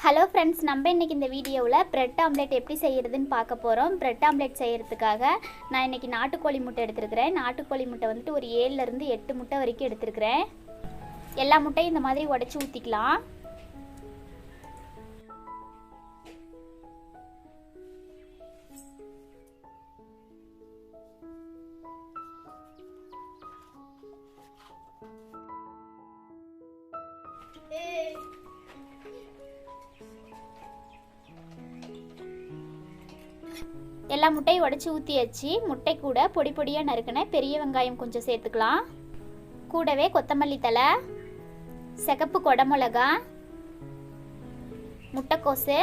Hello friends, நம்ம இன்றைக்கி இந்த வீடியோவில் பிரெட் ஆம்லெட் எப்படி செய்கிறதுன்னு பார்க்க போகிறோம். பிரெட் ஆம்லெட் செய்கிறதுக்காக நான் இன்றைக்கி நாட்டுக்கோழி முட்டை எடுத்துருக்கிறேன். நாட்டுக்கோழி முட்டை வந்துட்டு ஒரு 7லேருந்து 8 முட்டை வரைக்கும் எடுத்துருக்கிறேன். எல்லா முட்டையும் இந்த மாதிரி உடச்சி ஊற்றிக்கலாம். எல்லா முட்டையும் உடச்சி ஊற்றியாச்சு. முட்டை கூட பொடி பொடியாக நறுக்கின பெரிய வெங்காயம் கொஞ்சம் சேர்த்துக்கலாம். கூடவே கொத்தமல்லி தழை, சிகப்பு குடமிளகா, முட்டைக்கோசு,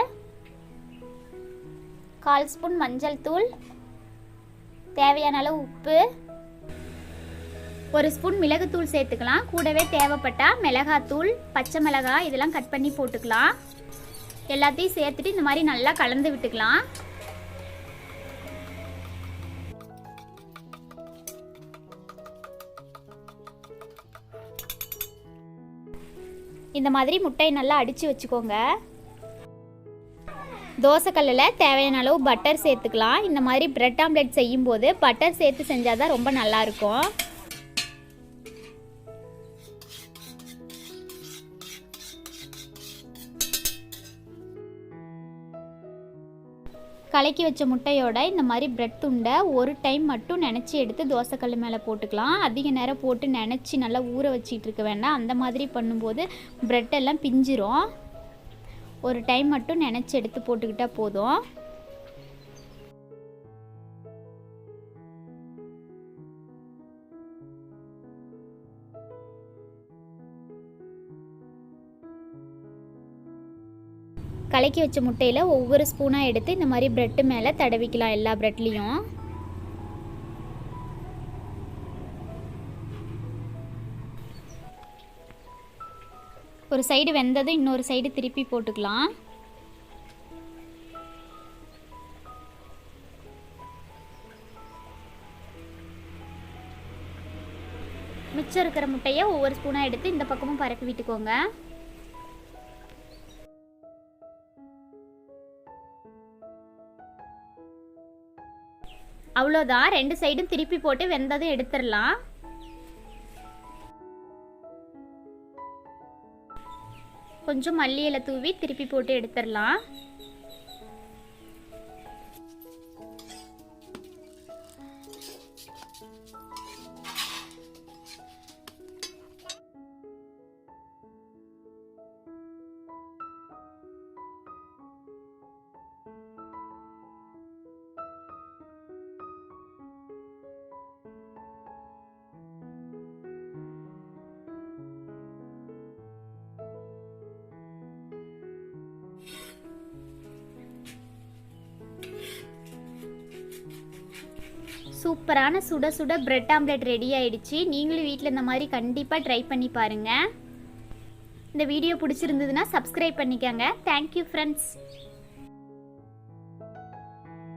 1/4 ஸ்பூன் மஞ்சள் தூள், தேவையான அளவு உப்பு, 1 ஸ்பூன் மிளகுத்தூள் சேர்த்துக்கலாம். கூடவே தேவைப்பட்டால் மிளகாத்தூள், பச்சை மிளகாய் இதெல்லாம் கட் பண்ணி போட்டுக்கலாம். எல்லாத்தையும் சேர்த்துட்டு இந்த மாதிரி நல்லா கலந்து விட்டுக்கலாம். இந்த மாதிரி முட்டையை நல்லா அடித்து வச்சுக்கோங்க. தோசைக்கல்லில் தேவையான அளவு பட்டர் சேர்த்துக்கலாம். இந்த மாதிரி பிரெட் ஆம்லெட் செய்யும்போது பட்டர் சேர்த்து செஞ்சால் தான் ரொம்ப நல்லாயிருக்கும். கலக்கி வச்ச முட்டையோட இந்த மாதிரி பிரெட் துண்டை ஒரு டைம் மட்டும் நினச்சி எடுத்து தோசைக்கல் மேலே போட்டுக்கலாம். அதிக நேரம் போட்டு நினச்சி நல்லா ஊற வச்சிட்டு இருக்க வேண்டாம். அந்த மாதிரி பண்ணும்போது பிரெட் எல்லாம் பிஞ்சிரும். ஒரு டைம் மட்டும் நினச்சி எடுத்து போட்டுக்கிட்டால் போதும். கலக்கி வச்ச முட்டையில் ஒவ்வொரு ஸ்பூனாக எடுத்து இந்த மாதிரி பிரெட்டு மேலே தடவிக்கலாம். எல்லா பிரெட்லேயும் ஒரு சைடு வெந்ததும் இன்னொரு சைடு திருப்பி போட்டுக்கலாம். மிச்சம் இருக்கிற முட்டையை ஒவ்வொரு ஸ்பூனாக எடுத்து இந்த பக்கமும் பரப்பி விட்டுக்கோங்க. அவ்வளோதான், 2 சைடும் திருப்பி போட்டு வெந்ததும் எடுத்துடலாம். கொஞ்சம் மல்லி இலை தூவி திருப்பி போட்டு எடுத்துடலாம். சூப்பரான சுட சுட பிரெட் ஆம்லெட் ரெடி ஆயிடுச்சு. நீங்களும் வீட்டில் இந்த மாதிரி கண்டிப்பாக ட்ரை பண்ணி பாருங்கள். இந்த வீடியோ பிடிச்சிருந்ததுன்னா சப்ஸ்கிரைப் பண்ணிக்கோங்க. Thank you friends.